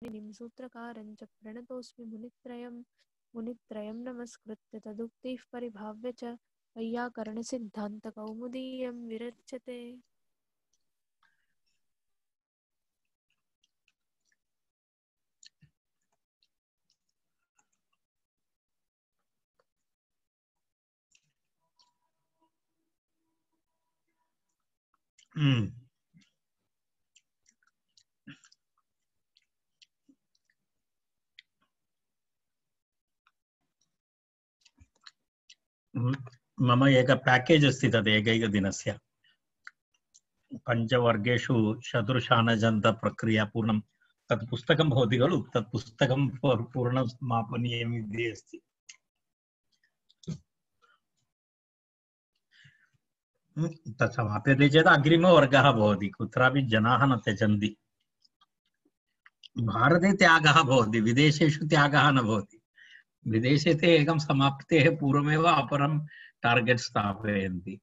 पाणिनिं सूत्रकारं च प्रणतोऽस्मि मुनित्रयं नमस्कृत्य तदुक्तिः परिभाव्य च वैयाकरणसिद्धान्तकौमुदीयं विरच्यते। मम एक पैकेज अस्ति तद् एकैकदिनस्य पञ्चवर्गेषु चतुर्शानजन्त प्रक्रिया पूर्णं तत् पुस्तकं भवति खलु तत् पुस्तकं पूर्णं समापनीयम् इति अस्ति। तत् समाप्यते चेत् अग्रिमवर्गः भवति। कुत्रापि जनाः न त्यजन्ति। भारते त्यागः भवति, विदेशेषु त्यागः न भवति। विदेशे ते एकं समाप्तेः पूर्वमेव अपरं टार्गेट् स्थापयन्ति।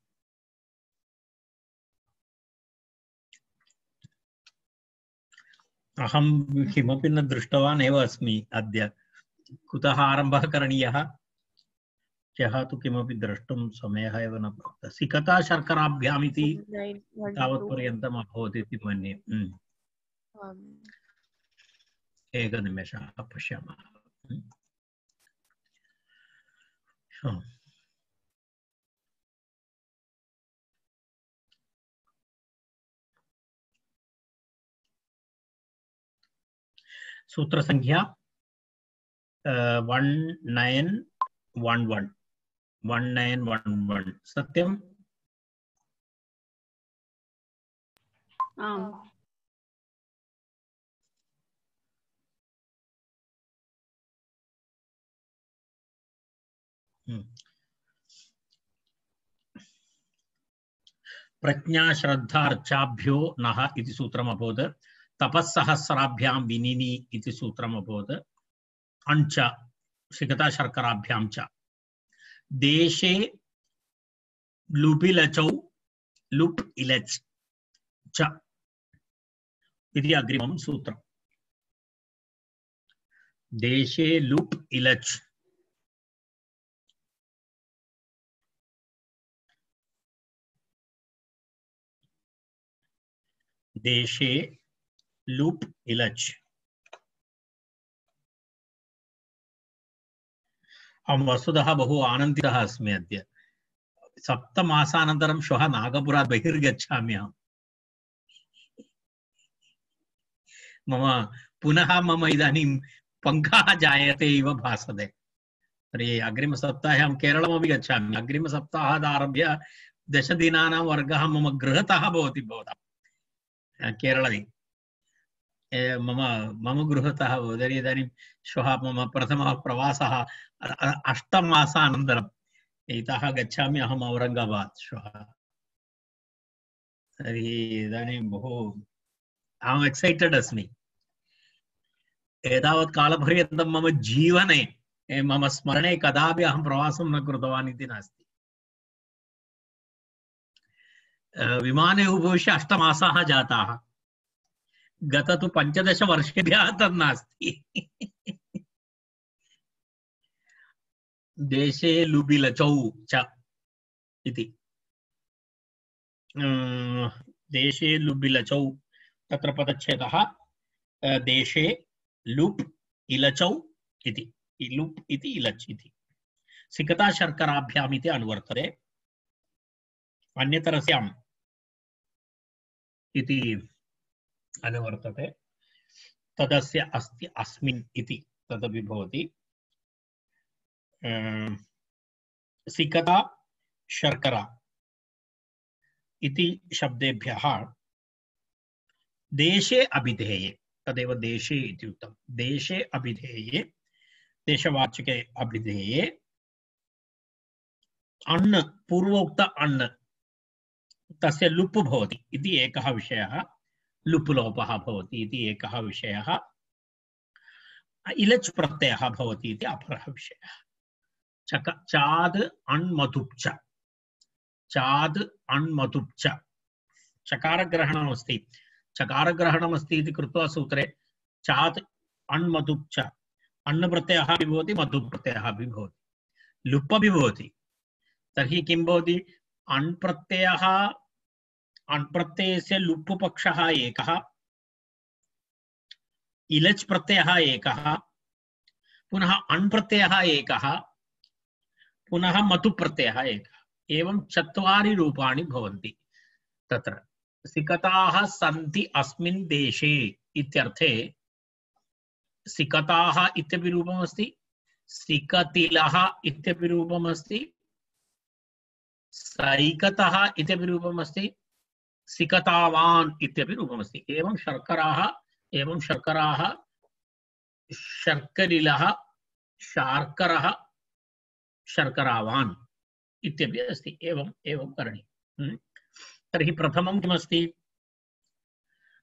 अहं किमपि न दृष्टवान् एव अस्मि अद्य। कुतः आरम्भः करणीयः? ह्यः तु किमपि द्रष्टुं समयः एव न प्राप्तः। सिकता शर्कराभ्याम् इति तावत्पर्यन्तम् अभवत् इति मन्ये। एकनिमेषः पश्यामः। सूत्रसंख्या 1911 सत्यम्? आम्। प्रज्ञा श्रद्धा अर्चाभ्यो नः इति सूत्रम् अभवत्। तपस्सहस्राभ्यां विनिनि इति सूत्रम् अभवत्। अंच सिकता शर्कराभ्यां च देशे लुपिलचौ लुप् इलच् च इति अग्रिमं सूत्रम्। देशे लुप् इलच् देशे लुप् इलच्। अहं वस्तुतः बहु आनन्दितः अस्मि अद्य। 7 मासानन्तरं श्वः नागपुरात् बहिर्गच्छामि अहम्। मम इदानीं पङ्खः जायते इव भासते। तर्हि अग्रिमसप्ताहे अहं केरलमपि गच्छामि। अग्रिमसप्ताहात् आरभ्य 10 दिनानां वर्गः मम गृहतः भवति भवतां केरळे। मम गृहतः भवति। इदानीं श्वः मम प्रथमः प्रवासः 8 मासानन्तरम् इतः गच्छामि अहम् औरङ्गाबाद् श्वः। तर्हि इदानीं बहु अहम् एक्सैटेड् अस्मि। एतावत् कालपर्यन्तं मम जीवने मम स्मरणे कदापि अहं प्रवासं न कृतवान् इति नास्ति। विमाने उपविश्य 8 मासाः जाताः। गत तु 15 वर्षेभ्यः तत् नास्ति। देशे लुबिलचौ च इति। देशे लुबिलचौ तत्र पदच्छेदः देशे लुप् इलचौ इति। लुप् इति इलच् इति सिकता शर्कराभ्याम् इति अनुवर्तते। अन्यतरस्याम् इति अनुवर्तते। तदस्य अस्ति अस्मिन् इति तदपि भवति। सिकता शर्करा इति शब्देभ्यः देशे अभिधेये तदेव देशे इति उक्तम्। देशे अभिधेये देशवाचके अभिधेये अण् पूर्वोक्त अण् तस्य लुप् भवति इति एकः विषयः। लुप् लोपः भवति इति एकः विषयः। इलच् प्रत्ययः भवति इति अपरः विषयः। चाद् अण् मतुप् च चाद् अण् मतुप् च चकारग्रहणमस्ति। चकारग्रहणमस्ति इति कृत्वा सूत्रे चात् अण्मतुप् च अण् प्रत्ययः अपि भवति मतुप् प्रत्ययः अपि भवति लुप् अपि भवति तर्हि किं भवति अण् प्रत्ययः अण् प्रत्ययस्य लुप् पक्षः एकः इलच् प्रत्ययः एकः पुनः अण् प्रत्ययः एकः पुनः मतुप् प्रत्ययः एकः एवं चत्वारि रूपाणि भवन्ति तत्र सिकताः सन्ति अस्मिन् देशे इत्यर्थे सिकताः इत्यपि रूपमस्ति सिकतिलः इत्यपि रूपमस्ति सैकतः इत्यपि रूपमस्ति सिकतावान् इत्यपि रूपमस्ति एवं शर्कराः शर्करिलः शार्करः शर्करावान् इत्यपि अस्ति एवं करणीयम् तर्हि प्रथमं किमस्ति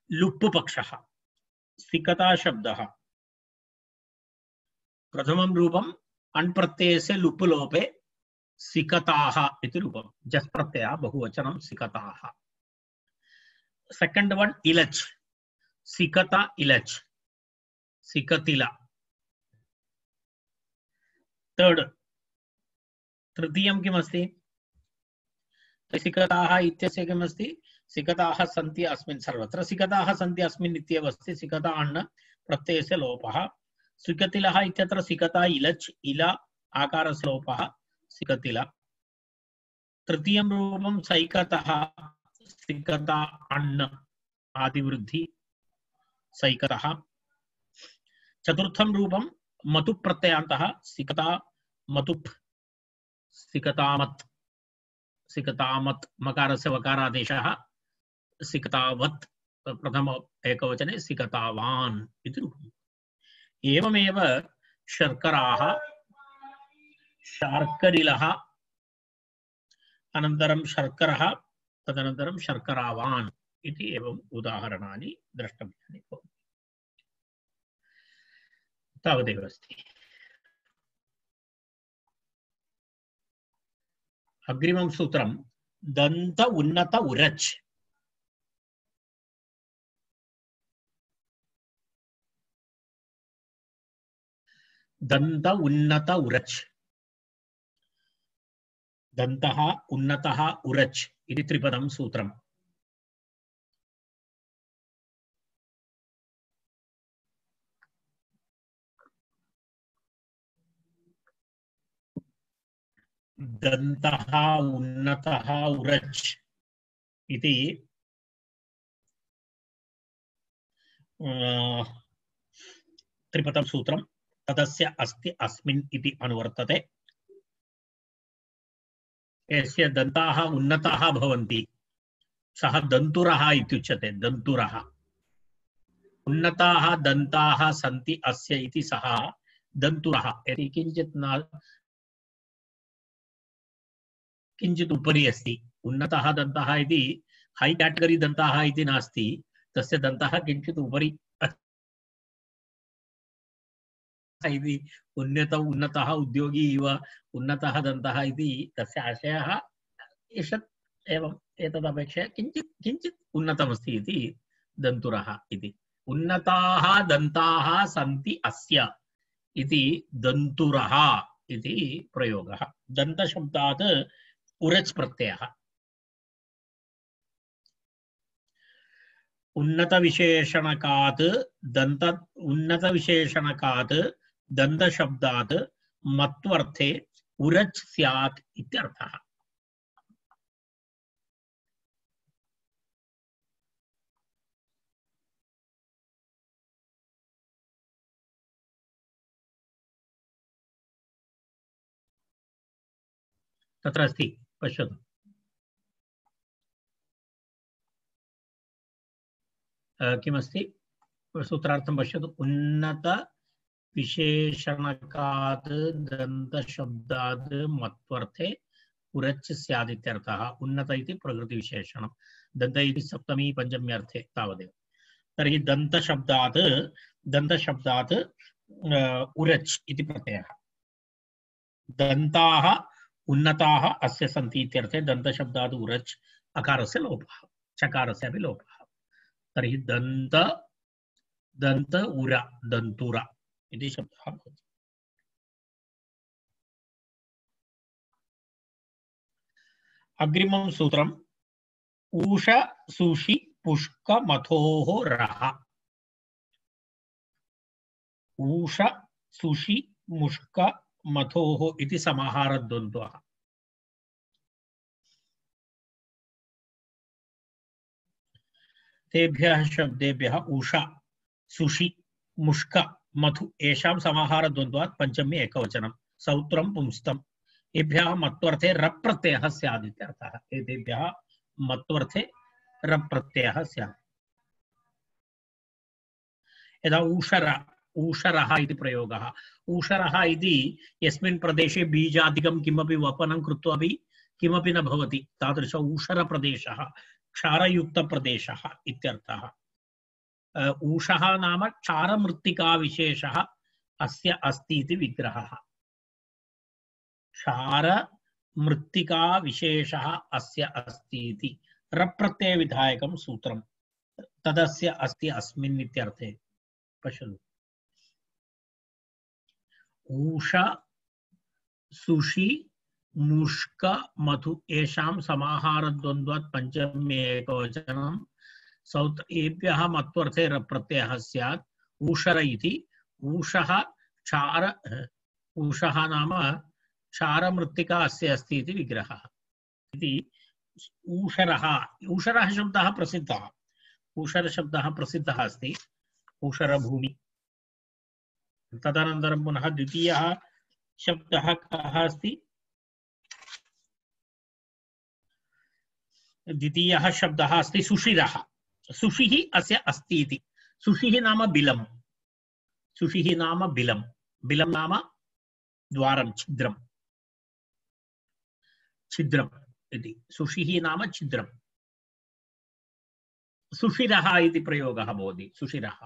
लुप् पक्षः सिकता शब्दः प्रथमं रूपम् अण् प्रत्ययस्य लुप् लोपे सिकताः इति रूपं जस् प्रत्ययः बहुवचनं सिकताः सेकंड वन इलच् सिकता इलच् सिकतिला थर्ड तृतीयं किमस्ति सिकताः इत्यस्य किमस्ति सिकताः सन्ति अस्मिन् सर्वत्र सिकताः सन्ति अस्मिन् इत्येव अस्ति सिकता अण् प्रत्ययस्य लोपः सिकतिलः इत्यत्र सिकता इलच् इल आकारस्य लोपः सिकतिला तृतीयं रूपं सैकतः सिकता अण् आदिवृद्धि सैकतः चतुर्थं रूपं मतुप् प्रत्ययान्तः सिकता मतुप् सिकतामत् सिकतामत् मकारस्य वकारादेशः सिकतावत् प्रथम एकवचने सिकतावान् इति रूपम् एवमेव शर्कराः शार्करिलः अनन्तरं शर्करः तदनन्तरं शर्करावान् इति एवम् उदाहरणानि द्रष्टव्यानि भवन्ति तावदेव अस्ति अग्रिमं सूत्रं दन्त उन्नत उरच् दन्त उन्नत उरच् दन्तः उन्नतः उरच् इति त्रिपदं सूत्रम् दन्तः उन्नतः उरच् इति त्रिपदं सूत्रं तदस्य अस्ति अस्मिन् इति अनुवर्तते यस्य दन्ताः उन्नताः भवन्ति सः दन्तुरः इत्युच्यते दन्तुरः उन्नताः दन्ताः सन्ति अस्य इति सः दन्तुरः यदि किञ्चित् उपरि अस्ति उन्नतः दन्तः इति हाई कैटेगरी दन्तः इति नास्ति तस्य दन्तः किञ्चित् उपरि इति उन्नतः उद्योगी इव उन्नतः दन्तः इति तस्य आशयः एषत् एवम् एतदपेक्षया किञ्चित् उन्नतमस्ति इति दन्तुरः इति उन्नताः दन्ताः सन्ति अस्य इति दन्तुरः इति प्रयोगः दन्तशब्दात् उरच् प्रत्ययः उन्नतविशेषणकात् दन्तशब्दात् मत्वर्थे उरच् स्यात् इत्यर्थः तत्र अस्ति पश्यतु किमस्ति सूत्रार्थं पश्यतु उन्नत विशेषणकात् दन्तशब्दात् मत्वर्थे उरच् स्यात् इत्यर्थः उन्नत इति प्रकृतिविशेषणं दन्त इति सप्तमी पंचमी अर्थे तावदेव तर्हि दन्तशब्दात् उरच् इति प्रत्ययः दन्ताः उन्नताः अस्य सन्ति इत्यर्थे दन्तशब्दात् उरच् अकारस्य लोपः चकारस्य अपि लोपः तर्हि दन्त दन्त उर दन्तुर इति शब्दः भवति। अग्रिमं सूत्रम् ऊष सुषि पुष्क मथोः रः। ऊष सुषि मुष्क मथोः इति समाहारद्वन्द्वः। तेभ्यः शब्देभ्यः ऊषा सुषि मुष्क मथु येषां समाहारद्वन्द्वात् पञ्चमी एकवचनं सौत्रं पुंस्तम् एभ्यः मत्वर्थे रप् प्रत्ययः स्यात् इत्यर्थः। एतेभ्यः मत्वर्थे रप् प्रत्ययः स्यात्। यदा ऊषर ऊषरः इति प्रयोगः ऊषरः इति यस्मिन् प्रदेशे बीजादिकं किमपि वपनं कृत्वापि किमपि न भवति तादृश ऊषरप्रदेशः क्षारयुक्तप्रदेशः इत्यर्थः। ऊषः नाम क्षारमृत्तिकाविशेषः अस्य अस्ति इति विग्रहः। क्षारमृत्तिकाविशेषः अस्य अस्ति इति रप्रत्ययविधायकं सूत्रं तदस्य अस्ति अस्मिन् इत्यर्थे। पश्यन्तु ऊष सुषि मुष्क मधु येषां समाहारद्वन्द्वात् पञ्चमी एकवचनं सौत् एभ्यः मत्वर्थे रप्रत्ययः स्यात्। ऊषर इति ऊषः क्षार ऊषः नाम क्षारमृत्तिका अस्य अस्ति इति विग्रहः इति ऊषरः। ऊषरः शब्दः प्रसिद्धः। ऊषर शब्दः प्रसिद्धः अस्ति ऊषरभूमि। तदनन्तरं पुनः द्वितीयः शब्दः कः अस्ति? द्वितीयः शब्दः अस्ति सुषिरः। सुषिः अस्य अस्ति इति। सुषिः नाम बिलं। सुषिः नाम बिलं। बिलं नाम द्वारं छिद्रं। छिद्रम् इति सुषिः नाम छिद्रं। सुषिरः इति प्रयोगः भवति। सुषिरः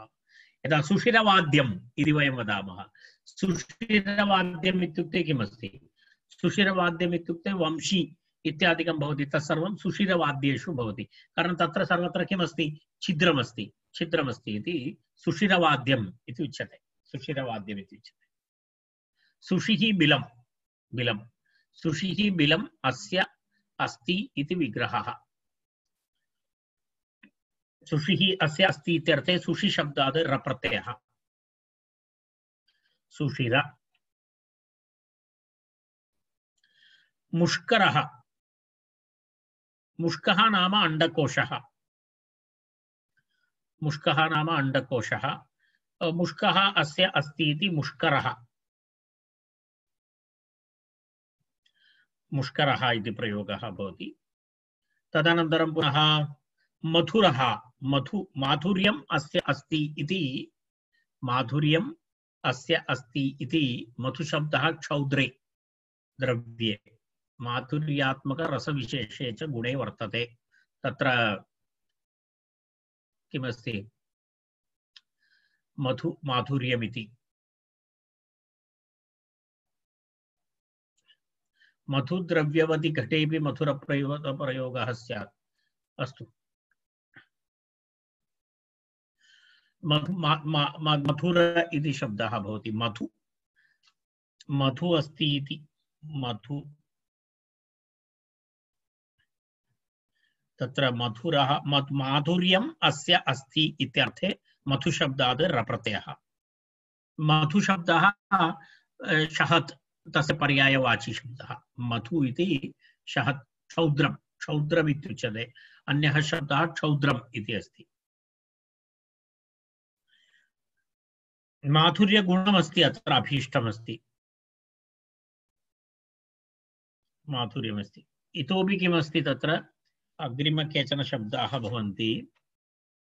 यदा सुषिरवाद्यम् इति वयं वदामः। सुषिरवाद्यम् इत्युक्ते किमस्ति? सुषिरवाद्यम् इत्युक्ते वंशी इत्यादिकं भवति। तत्सर्वं सुषिरवाद्येषु भवति। कारणं तत्र सर्वत्र किमस्ति? छिद्रमस्ति। छिद्रमस्ति इति सुषिरवाद्यम् इति उच्यते। सुषिरवाद्यम् इति उच्यते। सुषिः बिलं। बिलं सुषिः बिलम् अस्य अस्ति इति विग्रहः। सुषिः अस्य अस्ति इत्यर्थे सुषि शब्दात् रप्रत्ययः। सुषिर। मुष्करः। मुष्कः नाम अंडकोशः। मुष्कः नाम अंडकोशः। मुष्कः अस्य अस्ति इति मुष्करः। मुष्करः इति प्रयोगः भवति। तदनन्तरं पुनः मधुरः। मधु माधुर्यम् अस्य अस्ति इति माधुर्यम् अस्य अस्ति इति मधुशब्दः क्षौद्रे द्रव्ये माधुर्यात्मक रसविशेषे च गुणे वर्तते। तत्र किमस्ति? मधु माधुर्यमिति। मधुद्रव्यवति घटेपि मधुरप्रयोगः स्यात्। अस्तु। मधुर इति शब्दः भवति। मधु मधु अस्ति इति मधु तत्र मधुरः माधुर्यम् अस्य अस्ति इत्यर्थे मधुशब्दात् रप्रत्ययः। मधुशब्दः शहत् तस्य पर्यायवाची शब्दः। मधु इति शहत् क्षौद्रम् क्षौद्रम् इत्युच्यते। अन्यः शब्दः क्षौद्रम् इति अस्ति। माधुर्यगुणमस्ति अत्र अभीष्टमस्ति। माधुर्यमस्ति। इतोपि किमस्ति तत्र? अग्रिम केचन शब्दाः भवन्ति।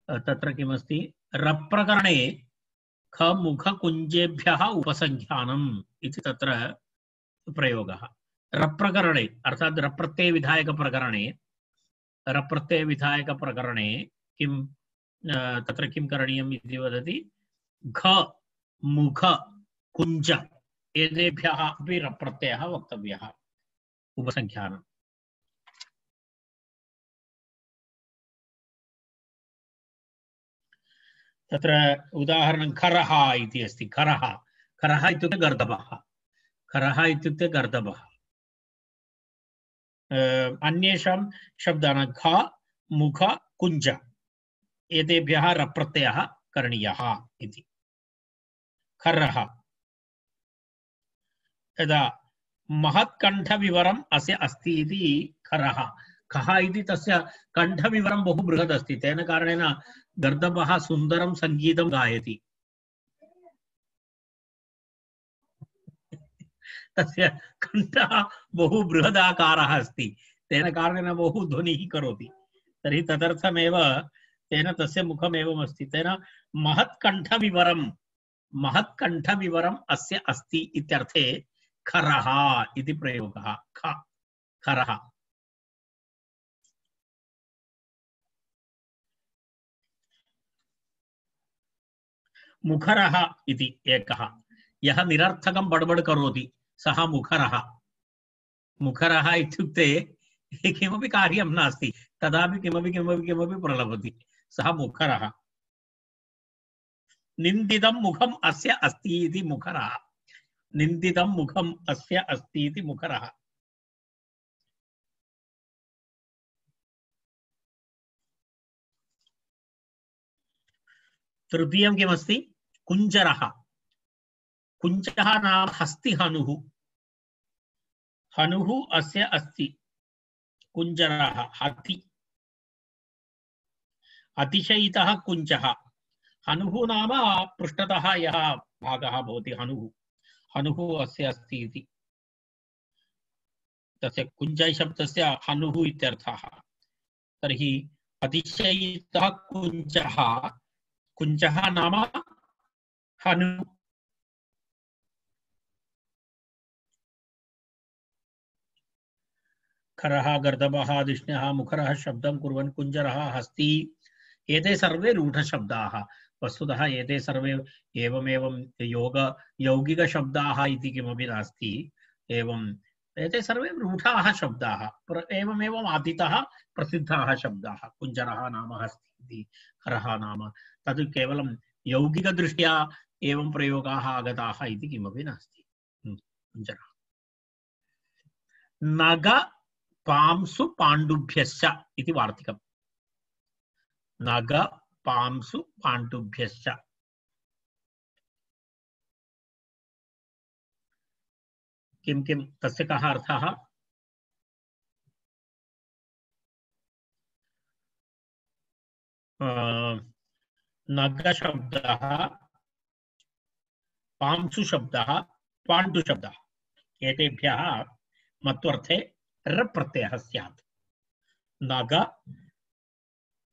तत्र किमस्ति? रप्रकरणे खमुखकुञ्जेभ्यः उपसंख्यानम् इति तत्र प्रयोगः। रप्रकरणे अर्थात् रप्रत्ययविधायकप्रकरणे किं तत्र किं करणीयम् इति वदति? घ मुख कुञ्ज एतेभ्यः अपि रप्रत्ययः वक्तव्यः उपसंख्यानम्। तत्र उदाहरणं खरः इति अस्ति। खरः खरः इत्युक्ते गर्दभः। खरः इत्युक्ते गर्दभः। अन्येषां शब्दानां ख मुख कुञ्ज एतेभ्यः रप्रत्ययः करणीयः इति। खरः यदा महत्कण्ठविवरम् अस्य अस्ति इति खरः। खः इति तस्य कण्ठविवरं बहु बृहत् अस्ति, तेन कारणेन गर्दभः सुन्दरं सङ्गीतं गायति। तस्य कण्ठः बहु बृहदाकारः अस्ति, तेन कारणेन बहु ध्वनिः करोति। तर्हि तदर्थमेव तेन तस्य मुखम् एवम् अस्ति। तेन महत्कण्ठविवरम् अस्य अस्ति इत्यर्थे खरः इति प्रयोगः। खरः। मुखरः इति एकः, यः निरर्थकं बडबड करोति सः मुखरः। मुखरः इत्युक्ते किमपि कार्यं नास्ति, तदापि किमपि किमपि किमपि प्रलभति, सः मुखरः। निन्दितं मुखम् अस्य अस्ति इति मुखरः। निन्दितं मुखम् अस्य अस्ति इति मुखरः। तृतीयं किमस्ति? कुञ्जरः। कुञ्जः नाम हस्तिहनुः। हनुः अस्य अस्ति। कुञ्जरः हति। अतिशयितः कुञ्जः। हनुः नाम पृष्ठतः यः भागः भवति हनुः, हनुः अस्य अस्ति इति। तस्य कुञ्जय शब्दस्य हनुः इत्यर्थः। तर्हि अतिशयितः कुञ्जः, कुञ्जः नाम हनुः। खरः गर्दभः धिष्ण्यः मुखरः शब्दं कुर्वन् कुञ्जरः हस्ति, एते सर्वे रूढशब्दाः। वस्तुतः एते सर्वे एवमेवं यौगिकशब्दाः इति किमपि नास्ति। एवं एते सर्वे रूढाः शब्दाः, एवमेवम् आदितः प्रसिद्धाः शब्दाः। कुञ्जरः नाम हस्ति इति, खरः नाम, तद् केवलं यौगिकदृष्ट्या एवं प्रयोगाः आगताः इति किमपि नास्ति। कुञ्जरः। नग पांसु पाण्डुभ्यश्च इति वार्तिकम्। नग पांसु पाण्डुभ्यश्च। किं किं तस्य कः अर्थः? नग शब्दः, पांसु शब्दः, पाण्डु शब्दः, एतेभ्यः मत्वर्थे र प्रत्ययः स्यात्। नग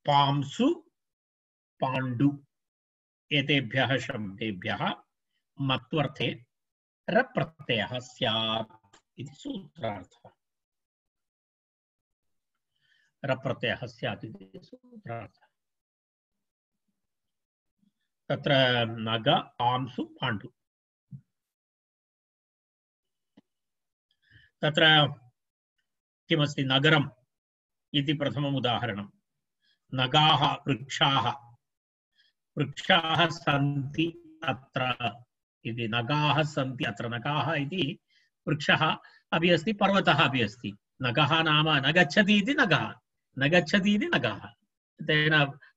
पांसु पाण्डु एतेभ्यः शब्देभ्यः मत्वर्थे र प्रत्ययः स्यात् इति सूत्रार्थः। र प्रत्ययः स्यात् इति सूत्रार्थः। तत्र नग पांसु पाण्डु। तत्र किमस्ति? नगरम् इति प्रथमम् उदाहरणं। नगाः वृक्षाः, वृक्षाः सन्ति अत्र इति। नगाः सन्ति अत्र। नगाः इति वृक्षः अपि अस्ति, पर्वतः अपि अस्ति। नगः नाम न गच्छति इति नगः, न गच्छति इति नगः। तेन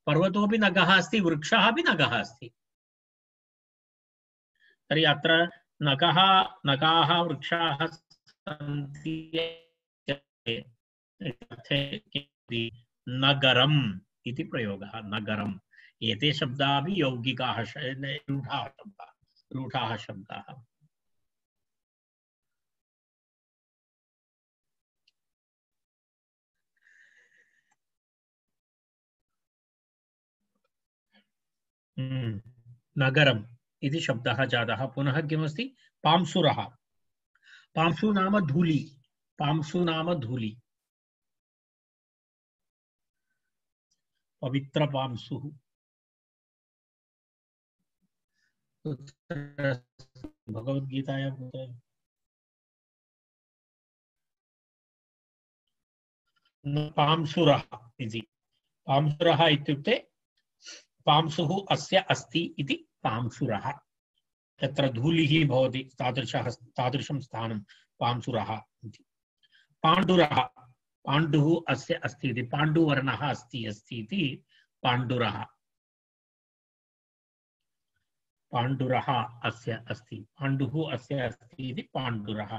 पर्वतोऽपि नगः अस्ति, वृक्षः अपि नगः अस्ति। तर्हि अत्र नगः, नगाः वृक्षाः सन्ति नगरम् इति प्रयोगः। नगरम्। एते शब्दाः अपि यौगिकाः, रूढाः शब्दाः। नगरम् इति शब्दः जातः। पुनः किमस्ति? पांसुरः। पांसु नाम धूलि। पांसु नाम धूलि। पवित्र पांसुः। भगवद्गीतायां पांसुरः इति। पांसुरः इत्युक्ते पांसुः अस्य अस्ति इति पांसुरः। तत्र धूलिः भवति तादृशं स्थानं पांसुरः इति। पाण्डुरः, पाण्डुः अस्य अस्ति इति, पाण्डुवर्णः अस्ति इति पाण्डुरः। पाण्डुरः अस्य अस्ति, पाण्डुः अस्य अस्ति इति पाण्डुरः।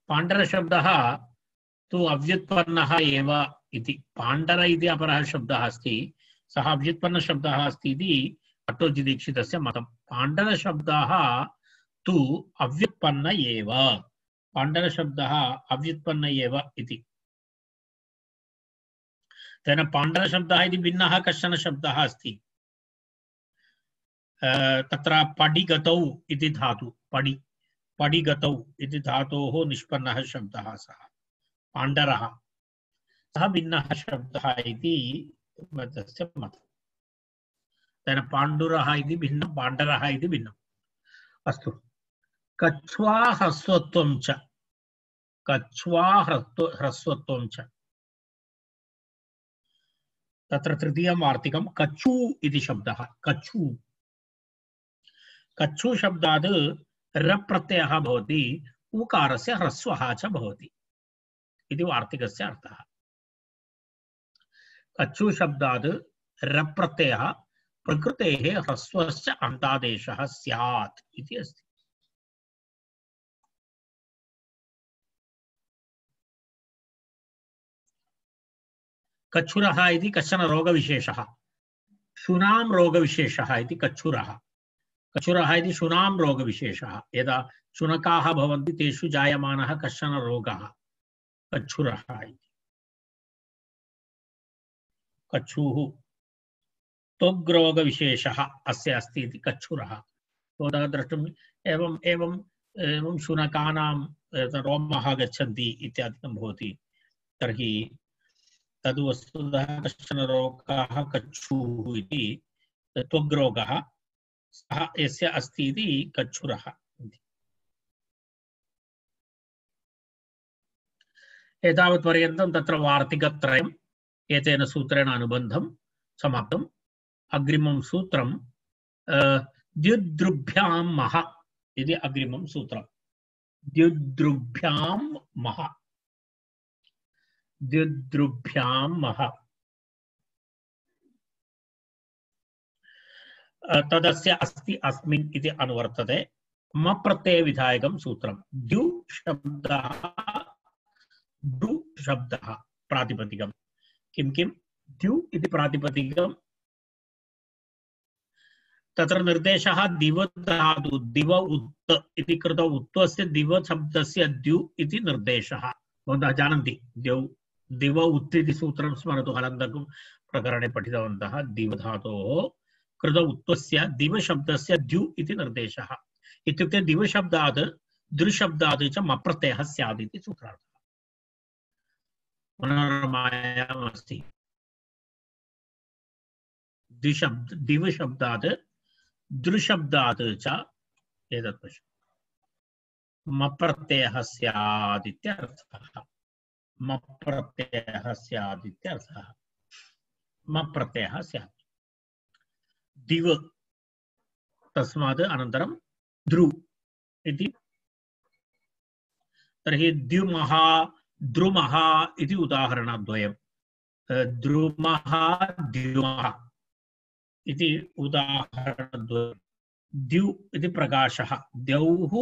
पाण्डरशब्दः तु अव्युत्पन्नः एव इति। पाण्डर इति अपरः शब्दः अस्ति, सः अव्युत्पन्नशब्दः अस्ति इति भट्टोजिदीक्षितस्य मतं। पाण्डरशब्दः तु अव्युत्पन्न एव, पाण्डरशब्दः अव्युत्पन्न एव इति। तेन पाण्डरशब्दः इति भिन्नः कश्चन शब्दः अस्ति। तत्र पडिगतौ इति धातु, पडिगतौ इति धातोः निष्पन्नः शब्दः सः पाण्डरः, सः भिन्नः शब्दः इति तस्य मतं। तेन पाण्डुरः इति भिन्नं, पाण्डरः इति भिन्नम्। अस्तु, कच्छ्वा ह्रस्वत्वं च, कच्छ्वा ह्रस्वत्वं च, तत्र तृतीयं वार्तिकं कच्छू इति शब्दः। कच्छू, कच्छू शब्दात् र प्रत्ययः भवति, उकारस्य ह्रस्वः च भवति इति वार्तिकस्य अर्थः। कच्छू शब्दात् र प्रत्ययः प्रकृतेः ह्रस्वस्य अन्तादेशः स्यात् इति अस्ति। कच्छुरः इति कश्चन रोगविशेषः, शुनां रोगविशेषः इति कच्छुरः। कच्छुरः इति शुनां रोगविशेषः, यदा शुनकाः भवन्ति तेषु जायमानः कश्चन रोगः कच्छुरः इति। कच्छुः त्वग्रोगविशेषः अस्य अस्ति इति कच्छुरः। भवतः द्रष्टुम् एवं एवं एवं शुनकानां रोमः गच्छन्ति इत्यादिकं भवति, तर्हि तद् वस्तुतः कश्चन रोगः कच्छुः इति, त्वग्रोगः, सः यस्य अस्ति इति कच्छुरः इति। एतावत्पर्यन्तं तत्र वार्तिकत्रयम् एतेन सूत्रेण अनुबन्धं समाप्तम्। अग्रिमं सूत्रं द्युद्रुभ्यां मह इति अग्रिमं सूत्रम्। द्युद्रुभ्यां मह, द्युद्रुभ्यां मह, तदस्य अस्ति अस्मिन् इति अनुवर्तते। म प्रत्यय विधायकं सूत्रं। द्यु शब्दः, द्रु शब्दः प्रातिपदिकं। किं किं द्यु इति प्रातिपदिकं, तत्र निर्देशः दिव धातु, दिव उत्त इति कृत उत्तस्य दिव शब्दस्य द्यु इति निर्देशः। भवन्तः जानन्ति, दिव उत्त इति सूत्रं स्मरतु, हलन्तकं प्रकरणे पठितवन्तः। दिव धातोः कृत उत्तस्य दिव शब्दस्य द्यु इति निर्देशः। इत्युक्ते दिव शब्दात् दृ शब्दात् च म प्रत्ययः स्यात् इति सूत्रार्थः। मनोरमायाम् अस्ति, दिव शब्दात् दृ शब्दात् च एतत् पश्य म प्रत्ययः स्यात् इत्यर्थः। म प्रत्ययः स्यात् इत्यर्थः। म प्रत्ययः स्यात् दिव, तस्मात् अनन्तरं द्रु इति। तर्हि द्युमः द्रुमः इति उदाहरणद्वयं। द्रुमः द्युमः इति उदाहरणद्वयं। द्यु इति प्रकाशः, द्यौः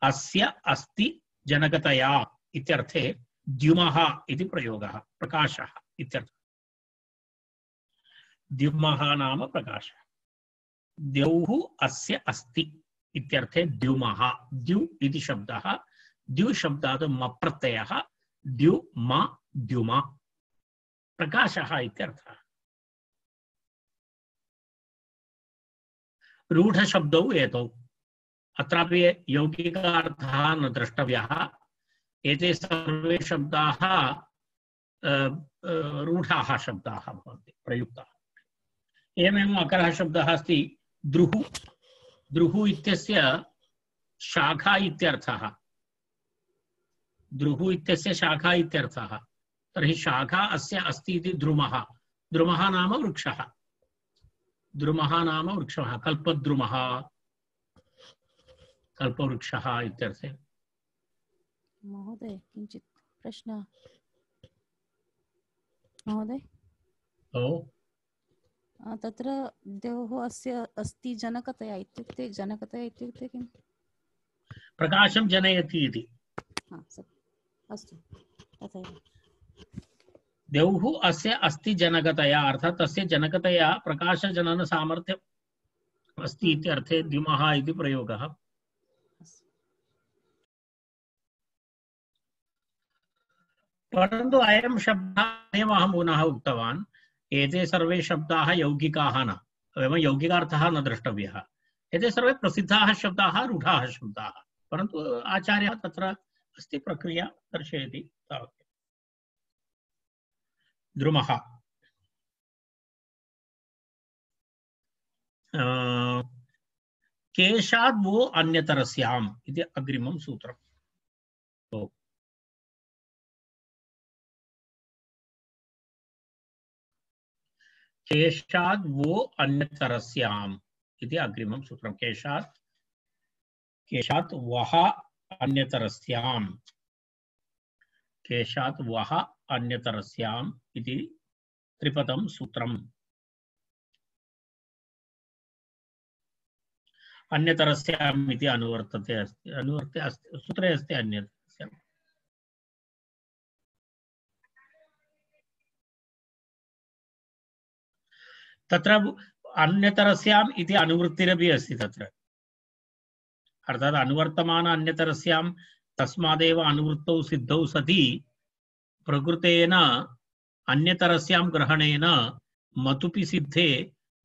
अस्य अस्ति जनकतया इत्यर्थे द्युमः इति प्रयोगः, प्रकाशः इत्यर्थः। द्युमः नाम प्रकाशः। द्यौः अस्य अस्ति इत्यर्थे द्युमः। द्यु इति शब्दः, द्यु शब्दात् म प्रत्ययः, द्यु म द्युम, प्रकाशः इत्यर्थः। रूढशब्दौ एतौ। अत्रापि यौगिकार्थः न द्रष्टव्यः। एते सर्वे शब्दाः रूढाः शब्दाः भवन्ति, प्रयुक्ताः। एवमेव अकरः शब्दः अस्ति द्रुः। द्रुः इत्यस्य शाखा इत्यर्थः। द्रुः इत्यस्य शाखा इत्यर्थः। तर्हि शाखा अस्य अस्ति इति द्रुमः। द्रुमः नाम वृक्षः, द्रुमः नाम वृक्षः, कल्पद्रुमः, कल्पवृक्षः इत्यर्थे। महोदय किञ्चित् प्रश्नः महोदय। तत्र द्योः अस्य अस्ति जनकतया इत्युक्ते किम्? प्रकाशं जनयति इति। अस्तु तथैव। द्यौः अस्य अस्ति जनकतया अर्थात् तस्य जनकतया प्रकाशजनन सामर्थ्यम् अस्ति इति अर्थे द्युमः इति प्रयोगः। परन्तु अयं शब्दः अहं पुनः उक्तवान्, एते सर्वे शब्दाः यौगिकाः न, एवं यौगिकार्थः न द्रष्टव्यः। एते सर्वे प्रसिद्धाः शब्दाः, रूढाः शब्दाः, परन्तु आचार्यः तत्र अस्ति प्रक्रिया दर्शयति तावत्। द्रुमः केशाद् वो अन्यतरस्याम् इति अग्रिमं सूत्रम्। केशाद् वो अन्यतरस्याम् इति अग्रिमं सूत्रं। केशात् वः अन्यतरस्याम्, केशात् वः अन्यतरस्याम् इति त्रिपदं सूत्रम्। अन्यतरस्याम् इति अनुवर्तते अस्ति, अनुवर्ते अस्ति, सूत्रे अस्ति अन्यतरस्याम्। तत्र अन्यतरस्याम् इति अनुवृत्तिरपि अस्ति तत्र, अर्थात् अनुवर्तमान अन्यतरस्यां तस्मादेव अनुवृत्तौ सिद्धौ सति प्रकृतेन अन्यतरस्यां ग्रहणेन मतुपि सिद्धे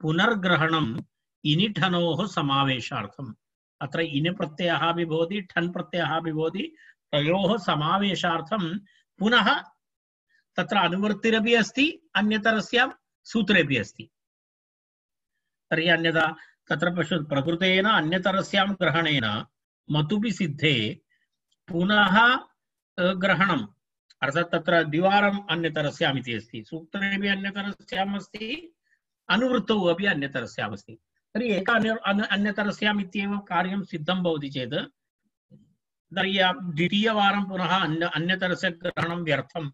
पुनर्ग्रहणम् इनिठनोः समावेशार्थम्। अत्र इन् प्रत्ययः अपि भवति, ठन् प्रत्ययः अपि भवति, तयोः समावेशार्थं पुनः तत्र अनुवृत्तिरपि अस्ति, अन्यतरस्यां सूत्रेपि अस्ति। तर्हि अन्यथा तत्र पश्यतु, प्रकृतेन अन्यतरस्यां ग्रहणेन मतुपि सिद्धे पुनः ग्रहणम्, अर्थात् तत्र द्विवारम् अन्यतरस्याम् इति अस्ति, सूत्रेपि अन्यतरस्याम् अस्ति, अनुवृत्तौ अपि अन्यतरस्याम् अस्ति। तर्हि एक अन्यतरस्याम् इत्येव कार्यं सिद्धं भवति चेत् तर्हि द्वितीयवारं पुनः अन्यतरस्य ग्रहणं व्यर्थम्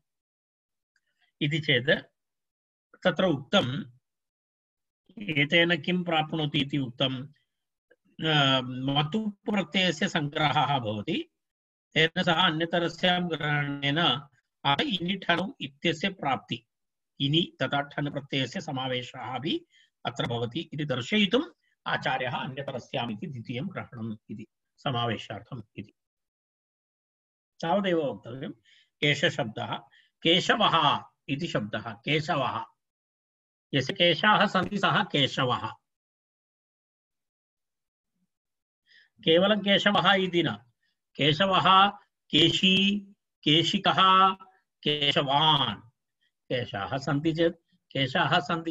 इति चेत् तत्र उक्तम्, एतेन किं प्राप्नोति इति उक्तं, मतु प्रत्ययस्य संग्रहः भवति, तेन सह अन्यतरस्यां ग्रहणेन इनिठनु इत्यस्य प्राप्ति, इनि तथा ठन् प्रत्ययस्य समावेशः अपि अत्र भवति इति दर्शयितुम् आचार्यः अन्यतरस्याम् इति द्वितीयं ग्रहणम् इति समावेशार्थम् इति तावदेव वक्तव्यम्। केशशब्दः, केशवः इति शब्दः, केशवः, यस्य केशाः सन्ति सः केशवः। केवलं केशवः इति न, केशवः, केशी, केशिकः, केशवान्, केशाः सन्ति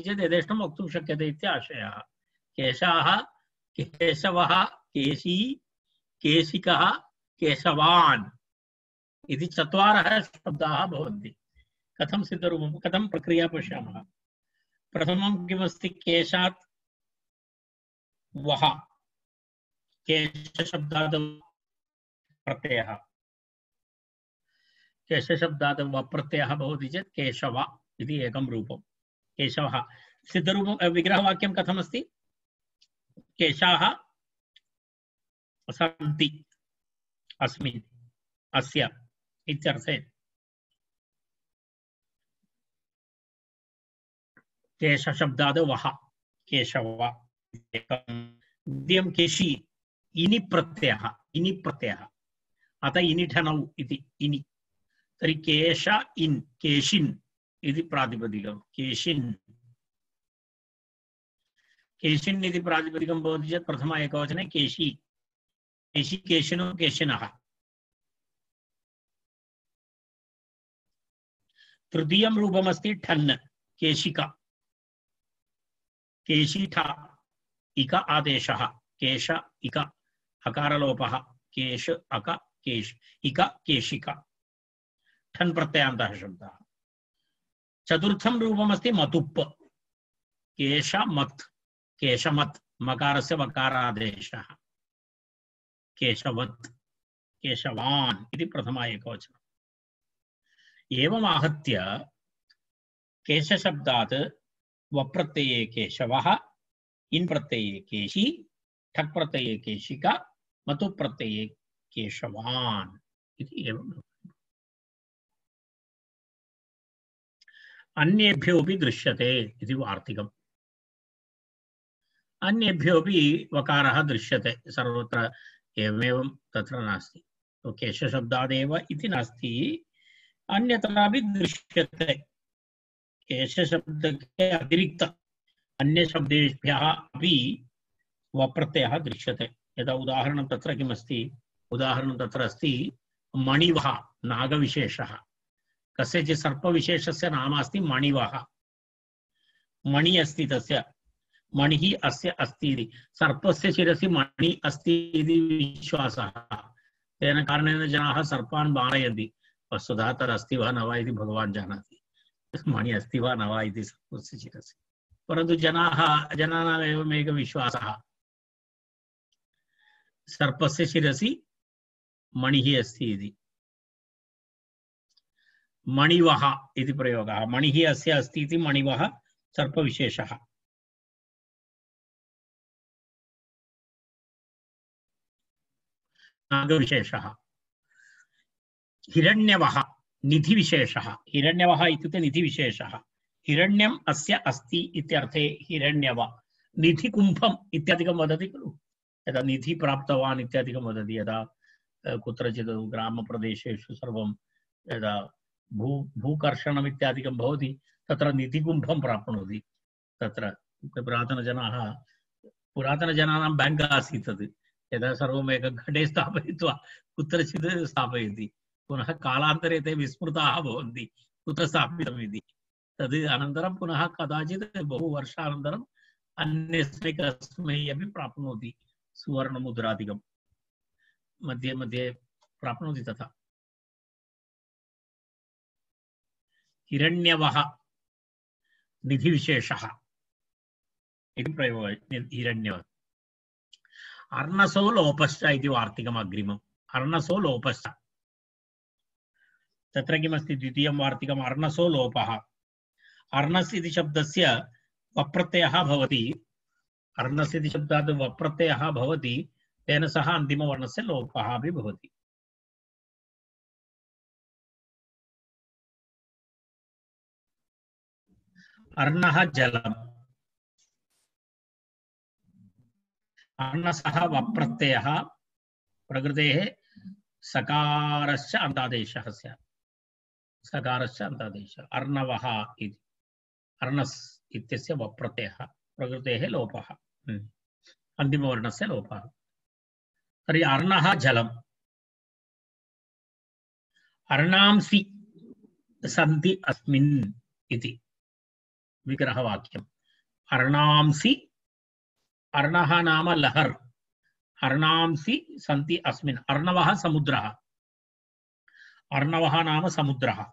चेत् यथेष्टं वक्तुं शक्यते इति आशयः। केशाः, केशवः, केशी, केशिकः, केशवान् इति चत्वारः शब्दाः भवन्ति। कथं सिद्धरूपं, कथं प्रक्रिया पश्यामः। प्रथमं किमस्ति, केशात् वः, केशशब्दात् प्रत्ययः, केशशब्दात् वः प्रत्ययः भवति चेत् केशव इति एकं रूपं, केशवः। सिद्धरूपं विग्रहवाक्यं कथमस्ति, केशाः सन्ति अस्मिन् अस्य इत्यर्थे केशशब्दात् वः केशव। द्वितीयं केशी, इनि प्रत्ययः, इनि प्रत्ययः, अतः इनिठनौ इति इनि। तर्हि केश इन्, केशिन् इति प्रातिपदिकं, केशिन्, केशिन् इति प्रातिपदिकं भवति चेत् प्रथम एकवचने केशी, केशी, केशिनो, केशिनः। तृतीयं रूपमस्ति ठन्, केशिका, केशिठा, इक आदेशः, केश इक हकारलोपः, केश अक केश, इक केशिका, ठन् प्रत्ययान्तः शब्दः। चतुर्थं रूपमस्ति मतुप् केशमत् केशमत् मकारस्य वकारादेशः केशवत् केशवान् इति प्रथमा एकवचनम् एवम् आहत्य केशशब्दात् वप्रत्यये केशवः इन् प्रत्यये केशी ठक् प्रत्यये केशिका मतु प्रत्यये केशवान् इति एवम् अन्येभ्योऽपि दृश्यते इति वार्तिकम् अन्येभ्योऽपि वकारः दृश्यते सर्वत्र एवमेवं तत्र नास्ति तो केशशब्दादेव इति नास्ति अन्यत्रापि दृश्यते केशशब्दके अतिरिक्त अन्य शब्देभ्यः अपि वप्रत्ययः दृश्यते यदा उदाहरणं तत्र किमस्ति उदाहरणं तत्र अस्ति मणिवः नागविशेषः कस्यचित् सर्पविशेषस्य नाम अस्ति मणिवः मणि अस्ति तस्य मणिः अस्य अस्ति इति सर्पस्य शिरसि मणि अस्ति इति विश्वासः तेन कारणेन जनाः सर्पान् मारयन्ति वस्तुतः तदस्ति वा न वा इति भगवान् जानाति मणि अस्ति वा न वा इति सर्पस्य शिरसि परन्तु जनानाम् एवम् एकः विश्वासः सर्पस्य शिरसि मणिः अस्ति इति मणिवः इति प्रयोगः मणिः अस्य अस्ति इति मणिवः सर्पविशेषः नागविशेषः हिरण्यवः निधिविशेषः हिरण्यवः इत्युक्ते निधिविशेषः हिरण्यम् अस्य अस्ति इत्यर्थे हिरण्यव निधिकुम्भम् इत्यादिकं वदति खलु यदा निधि प्राप्तवान् इत्यादिकं वदति यदा कुत्रचित् ग्रामप्रदेशेषु सर्वं यदा भूकर्षणम् इत्यादिकं भवति तत्र निधिकुम्भं प्राप्नोति तत्र पुरातनजनानां बेङ्क् आसीत् तद् यदा सर्वम् एकघटे स्थापयित्वा कुत्रचित् स्थापयति पुनः कालान्तरे ते विस्मृताः भवन्ति कुत्र स्थापितम् इति तद् अनन्तरं पुनः कदाचित् बहु वर्षानन्तरम् अन्यस्मै कस्मै अपि प्राप्नोति सुवर्णमुद्रादिकं मध्ये मध्ये प्राप्नोति तथा हिरण्यवः निधिविशेषः इति प्रयोगः हिरण्यवः अर्णसो लोपश्च इति वार्तिकम् अग्रिमम् अर्णसो लोपश्च तत्र किमस्ति द्वितीयं वार्तिकम् अर्णसो लोपः अर्णस् इति शब्दस्य वप्रत्ययः भवति अर्णस् इति शब्दात् वप्रत्ययः भवति तेन सह अन्तिमवर्णस्य लोपः अपि भवति अर्णः जलम् अर्णसः वप्रत्ययः प्रकृतेः सकारश्च अन्तादेशः स्यात् सकारश्च अन्तादेशः अर्णवः इति अर्णस् इत्यस्य वप्रत्ययः प्रकृतेः लोपः अन्तिमवर्णस्य लोपः तर्हि अर्णः जलम् अर्णांसि सन्ति अस्मिन् इति विग्रहवाक्यम् अर्णांसि अर्णः नाम लहर् अर्णांसि सन्ति अस्मिन् अर्णवः समुद्रः अर्णवः नाम समुद्रः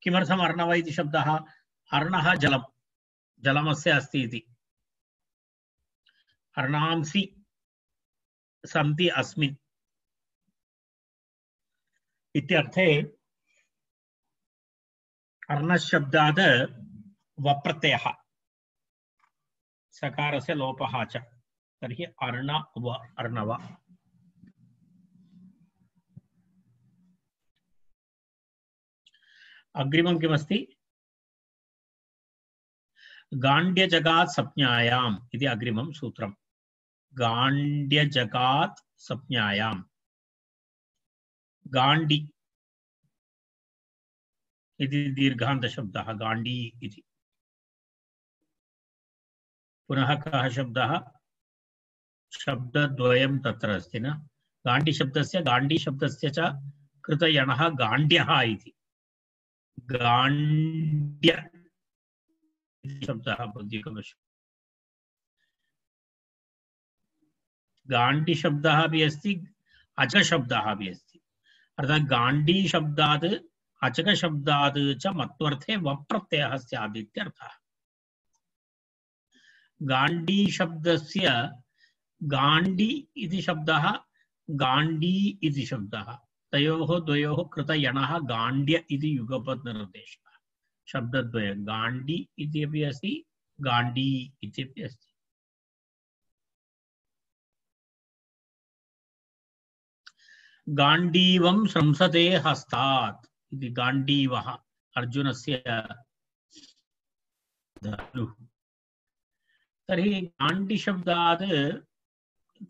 किमर्थम् अर्णव इति शब्दः अर्णः जलम् जलमस्य अस्ति इति अर्णांसि सन्ति अस्मिन् इत्यर्थे अर्णशब्दात् वप्रत्ययः सकारस्य लोपः च तर्हि अर्णव अर्णव अग्रिमं किमस्ति गाण्ड्यजगात् संज्ञायाम् इति अग्रिमं सूत्रम् गाण्ड्यजगात् संज्ञायाम् गाण्डी इति दीर्घान्तशब्दः गाण्डी इति पुनः कः शब्दः शब्दद्वयं तत्र अस्ति न गाण्डी शब्दस्य च कृतयणः गाण्ड्यः इति गाण्ड्य शब्दः गाण्डी शब्दः अपि अस्ति अज शब्दः अपि अस्ति अर्थात् गाण्डी शब्दात् अचकशब्दात् च मत्वर्थे वप्रत्ययः स्यात् इत्यर्थः। गाण्डी शब्दस्य गाण्डी इति शब्दः गाण्डी इति शब्दः तयोः द्वयोः कृतयणः गाण्ड्य इति युगपद्निर्देशः। शब्दद्वय गाण्डी इति अपि अस्ति गाण्डी इति अपि अस्ति। गाण्डीवं संसते हस्तात् इति गाण्डीवः अर्जुनस्य धनुः। तर्हि गाण्डी शब्दात्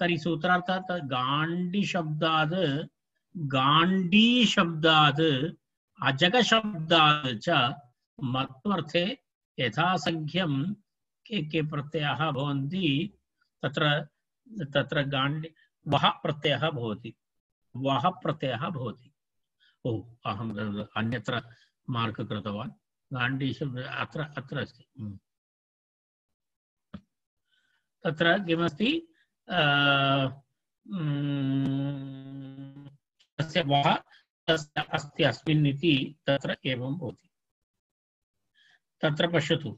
तर्हि सूत्रार्थात् गाण्डी शब्दात् गाण्डी शब्दात् अजगशब्दात् च मत्वर्थे यथासंख्यं के प्रत्ययाः भवन्ति तत्र तत्र गाण्डी वः प्रत्ययः भवति वः प्रत्ययः भवति। ओ अहम् अन्यत्र मार्क् कृतवान् गाण्डी शब्द अत्र अत्र अस्ति तत्र किमस्ति तस्य वः तस्य अस्ति अस्मिन् इति तत्र एवं भवति। तत्र पश्यतु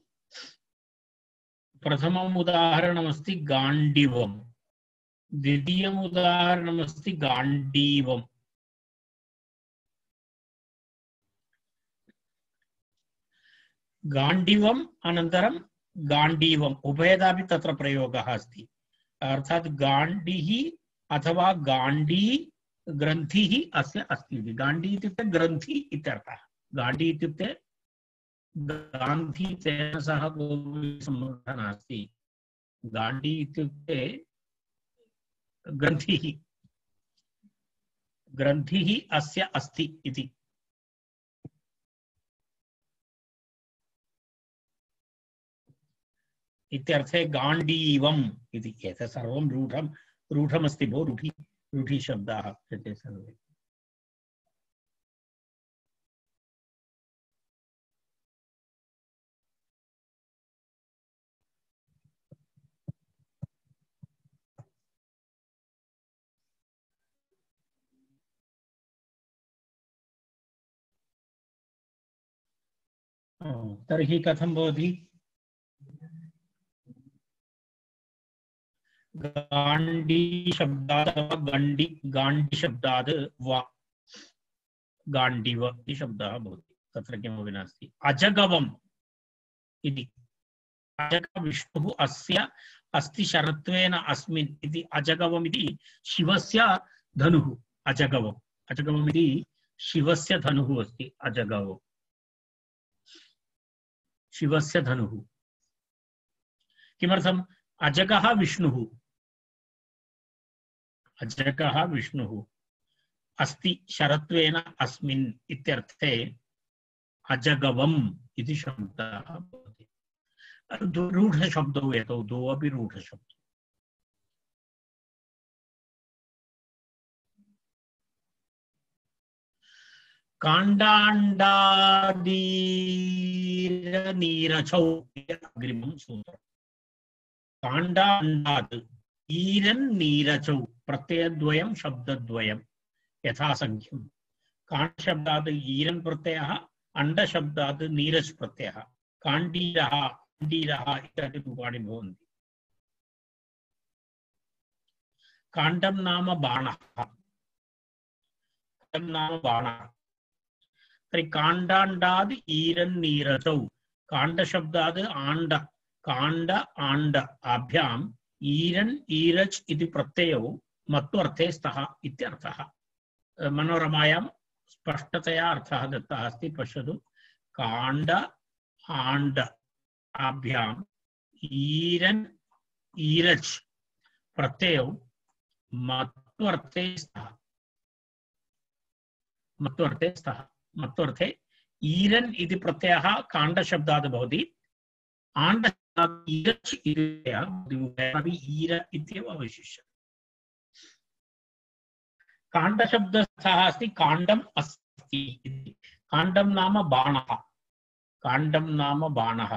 प्रथमम् उदाहरणमस्ति गाण्डीवम् द्वितीयम् उदाहरणमस्ति गाण्डीवम्। गाण्डीवम् अनन्तरं गाण्डीवम् उभयदापि तत्र प्रयोगः अस्ति। अर्थात् गाण्डीः अथवा गाण्डी ग्रन्थिः अस्य अस्ति इति। गाण्डी इत्युक्ते ग्रन्थि इत्यर्थः। गाण्डी इत्युक्ते गान्धी तेन सह कोऽपि सम्बन्धः नास्ति। गाण्डी इत्युक्ते ग्रन्थिः ग्रन्थिः अस्य अस्ति इति। इत्यर्थे गाण्डीवम् इति। एतत् सर्वं रूढमस्ति भो रूढी शब्दाः एते सर्वे। तर्हि कथं भवति गाण्डी शब्दात् अथवा गाण्डी शब्दात् वा गाण्डीव इति शब्दः भवति। तत्र किमपि नास्ति। अजगवम् इति अजगविष्णुः अस्य अस्ति शरत्वेन अस्मिन् इति। अजगवम् इति शिवस्य धनुः। अजगवम् इति शिवस्य धनुः अस्ति। अजगवम् शिवस्य धनुः। किमर्थम्? अजगः विष्णुः अस्ति शरत्वेन अस्मिन् इत्यर्थे अजगवम् इति शब्दः भवति। रूढशब्दौ एतौ द्वौ अपि रूढशब्दौ। काण्डाण्डादीरनीरचौ अग्रिमं सूत्रम्। काण्डाण्डात् ईरन्नीरचौ प्रत्ययद्वयं शब्दद्वयं यथासंख्यं। काण्डशब्दात् ईरन् प्रत्ययः अण्डशब्दात् नीरच् प्रत्ययः। काण्डीरः इत्यादि रूपाणि भवन्ति। काण्डं नाम बाणः। तर्हि काण्डाण्डाद् ईरन्नीरचौ काण्डशब्दात् आण्ड काण्ड आण्ड आभ्याम् ईरन् ईरच् इति प्रत्ययौ मत्वर्थे स्तः इत्यर्थः। मनोरमायां स्पष्टतया अर्थः दत्तः अस्ति। पश्यतु काण्ड आण्ड आभ्याम् ईरन् ईरच् प्रत्ययौ मत्वर्थे मत्वर्थे ईरन् इति प्रत्ययः काण्डशब्दात् भवति। आण्डशब्दात् ईरच् इति ईर इत्येव अवशिष्यते। काण्डशब्दस्थः अस्ति काण्डम् अस्ति इति। काण्डं नाम बाणः।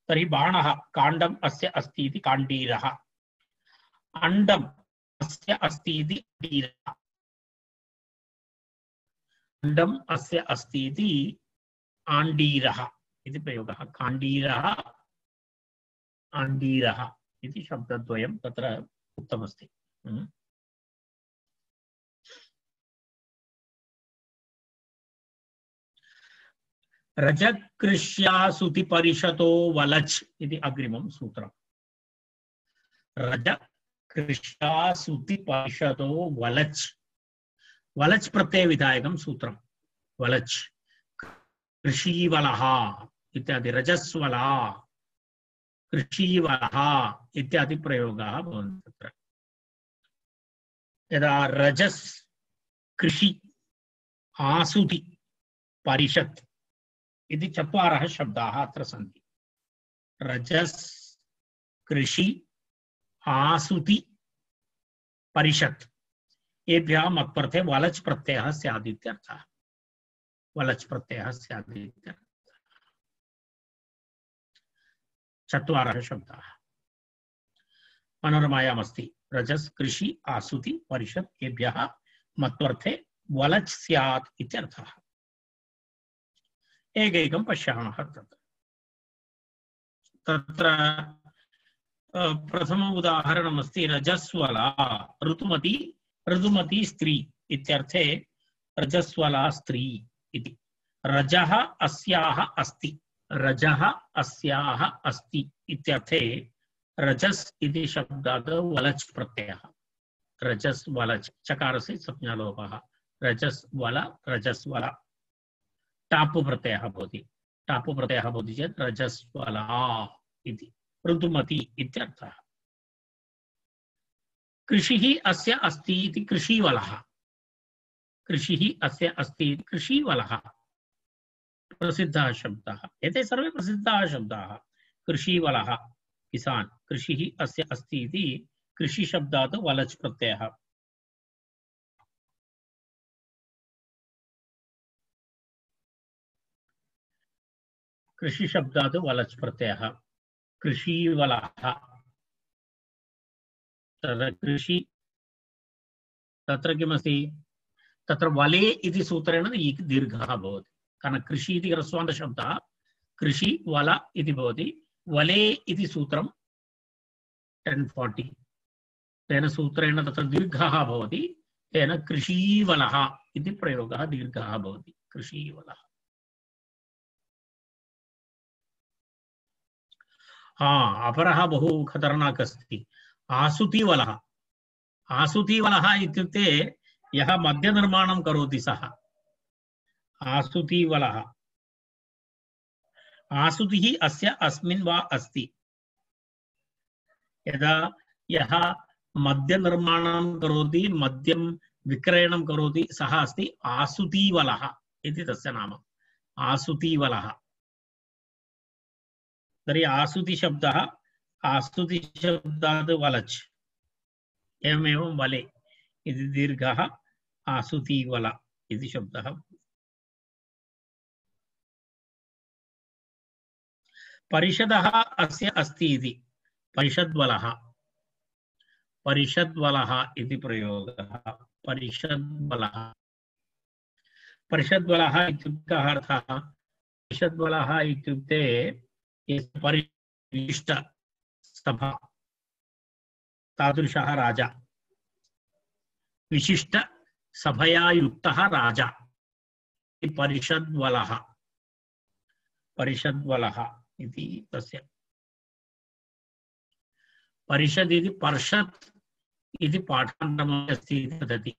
तर्हि बाणः काण्डम् अस्य अस्ति इति काण्डीरः। अण्डम् अस्य अस्ति इति अण्डीरः। काण्डम् अस्य अस्ति इति आण्डीरः इति प्रयोगः। काण्डीरः आण्डीरः इति शब्दद्वयं तत्र उक्तमस्ति। रजकृष्यासुतिपरिषतो वलच् इति अग्रिमं सूत्रम्। रजकृष्यासुतिपरिषतो वलच्, वलच् प्रत्ययविधायकं सूत्रं। वलच् कृषीवलः इत्यादि, रजस्वला कृषीवलः इत्यादि प्रयोगाः भवन्ति तत्र। यदा रजस् कृषि आसुति परिषत् इति चत्वारः शब्दाः अत्र सन्ति। रजस् कृषि आसुति परिषत् एभ्यः मत्पर्थे वलच् प्रत्ययः स्यात् इत्यर्थः। वलच् प्रत्ययः स्यात् इत्यर्थः। चत्वारः शब्दाः मनोरमायाम् अस्ति। रजस् कृषि आसुति परिषत् एभ्यः मत्वर्थे वलच् स्यात् इत्यर्थः। एकैकं पश्यामः। तत्र प्रथमम् उदाहरणम् अस्ति रजस्वला ऋतुमती, ऋतुमती स्त्री इत्यर्थे रजस्वला स्त्री इति। रजः अस्याः अस्ति, रजः अस्याः अस्ति इत्यर्थे रजस् इति शब्दात् वलच् प्रत्ययः। रजस् वलच् चकारस्य संज्ञालोपः। रजस् वल रजस्वल टापु प्रत्ययः भवति। टापु प्रत्ययः भवति चेत् रजस्वला इति। ऋतुमती इत्यर्थः। कृषिः अस्य अस्ति इति कृषीवलः। कृषिः अस्य अस्ति इति कृषीवलः प्रसिद्धः शब्दः। एते सर्वे प्रसिद्धाः शब्दाः। कृषीवलः किसान्, कृषिः अस्य अस्ति इति कृषिशब्दात् वलच् प्रत्ययः। कृषिशब्दात् वलच् प्रत्ययः। कृषीवलः तत्र कृषि तत्र किमस्ति, तत्र वले इति सूत्रेण दीर्घः भवति। कारण कृषि इति ह्रस्वान्तशब्दः कृषि वल इति भवति। वले इति सूत्रं 1040 तेन सूत्रेण तत्र दीर्घः भवति। तेन कृषीवलः इति प्रयोगः दीर्घः भवति। कृषीवलः। अपरः बहु खतरनाक् अस्ति आसुतिवलः। आसुतिवलः इत्युक्ते यः मद्यनिर्माणं करोति सः आसुतिवलः। आसुतिः अस्य अस्मिन् वा अस्ति। यदा यः मद्यनिर्माणं करोति, मद्यं विक्रयणं करोति, सः अस्ति आसुतिवलः इति तस्य नाम। आसुतिवलः। तर्हि आसुतिशब्दः आसुतिशब्दात् वलच्, एवमेवं वले इति दीर्घः आसुतिवल इति शब्दः। परिषदः अस्य अस्ति इति परिषद्वलः। परिषद्वलः इति प्रयोगः। परिषद्वलः। परिषद्वलः इत्युक्ते कः अर्थः? परिषद्वलः इत्युक्ते परिशिष्ट सभा तादृशः राजा, विशिष्ट सभया युक्तः राजा। परिषद्वलः। परिषद्वलः इति तस्य। परिषद् इति पर्षत् इति पाठान्तरम् अस्ति इति वदति।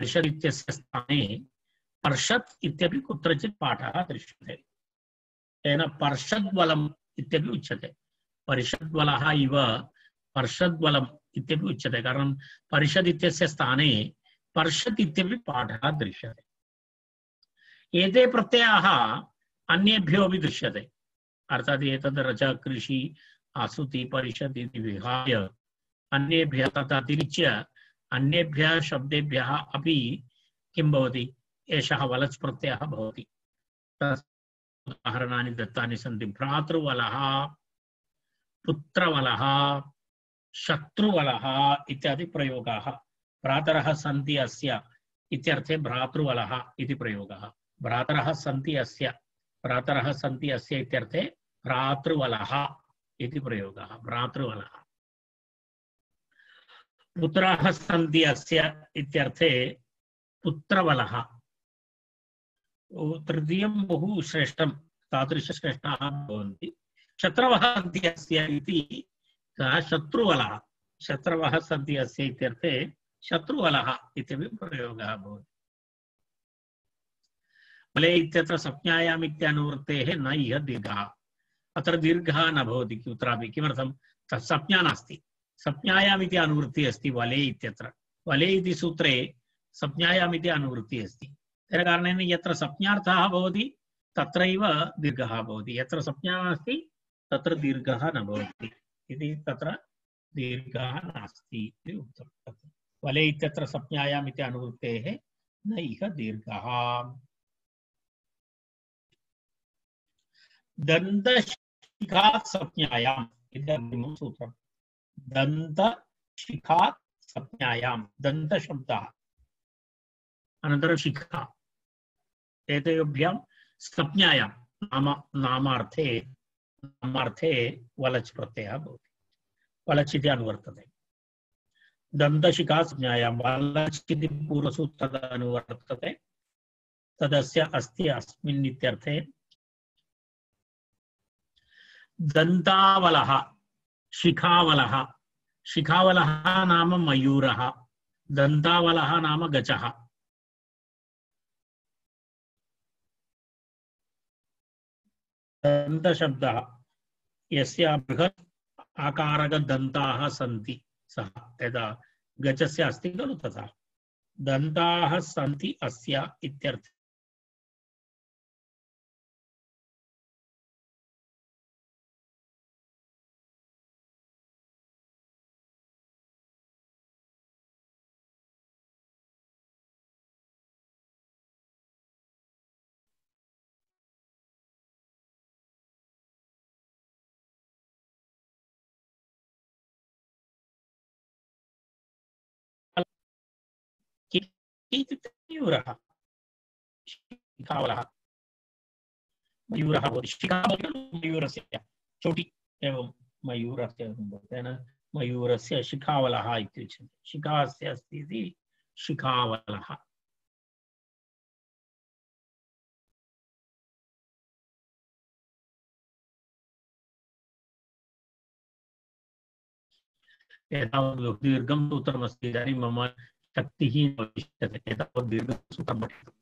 परिषद् इत्यस्य स्थाने पर्षत् इत्यपि कुत्रचित् पाठः दृश्यते। तेन पर्षद्वलम् इत्यपि उच्यते। परिषद्वलः इव पर्षद्वलम् इत्यपि उच्यते। कारणं परिषद् इत्यस्य स्थाने पर्षत् इत्यपि पाठः दृश्यते। एते प्रत्ययाः अन्येभ्यो अपि दृश्यते। अर्थात् एतद् रज कृषि आसुति परिषद् इति विहाय अन्येभ्यः तदतिरिच्य अन्येभ्यः शब्देभ्यः अपि किं भवति? एषः वलच् प्रत्ययः भवति। उदाहरणानि दत्तानि सन्ति। भ्रातृवलः, पुत्रवलः, शत्रुवलः इत्यादि प्रयोगाः। भ्रातरः सन्ति अस्य इत्यर्थे भ्रातृवलः इति प्रयोगः। भ्रातरः सन्ति अस्य इत्यर्थे भ्रातृवलः इति प्रयोगः। भ्रातृवलः। पुत्राः सन्ति अस्य इत्यर्थे पुत्रवलः। तृतीयं बहु श्रेष्ठं, तादृशश्रेष्ठाः भवन्ति। शत्रवः सन्ति अस्य इति शत्रुवलः। शत्रवः सन्ति अस्य इत्यर्थे शत्रुवलः इत्यपि प्रयोगः भवति। वले इत्यत्र संज्ञायाम् इत्यनुवृत्तेः न इह दीर्घः। अत्र दीर्घः न भवति कुत्रापि। किमर्थं? संज्ञा नास्ति, संज्ञायाम् इति अनुवृत्तिः अस्ति वले इत्यत्र। वले इति सूत्रे संज्ञायाम् इति अनुवृत्तिः अस्ति। तेन कारणेन यत्र संज्ञार्थः भवति तत्रैव दीर्घः भवति, यत्र संज्ञा नास्ति तत्र दीर्घः न भवति इति तत्र दीर्घः नास्ति इति उक्तम्। वले इत्यत्र संज्ञायाम् इति अनुवृत्तेः न इह दीर्घः। दन्तशिखात् संज्ञायाम् इति अग्रिमं सूत्रम्। दन्तशिखात् संज्ञायाम्, दन्तशब्दः अनन्तरं शिखा, एतयोभ्यां संज्ञायां नामार्थे वलच् प्रत्ययः भवति। वलच् इति अनुवर्तते। दन्तशिखा संज्ञायां वलच् इति पूर्वसूत्रात् अनुवर्तते। तदस्य अस्ति अस्मिन् इत्यर्थे। दन्तावलः, शिखावलः। शिखावलः नाम मयूरः, दन्तावलः नाम गजः। दन्तशब्दः यस्य बृहत् आकारकदन्ताः सन्ति सः, यदा गजस्य अस्ति खलु तथा। दन्ताः सन्ति अस्य इत्यर्थः। मयूरः, शिखावलः, मयूरः भवति। शिखा मयूरस्य चोटि एवं मयूरस्य तेन मयूरस्य शिखावलः इत्युच्यते। शिखास्य अस्ति इति शिखावलः। एतावत् बहु दीर्घं सूत्रमस्ति। इदानीं मम शक्तिः न भविष्यति एतावत् दीर्घं सूत्रं पठितुं।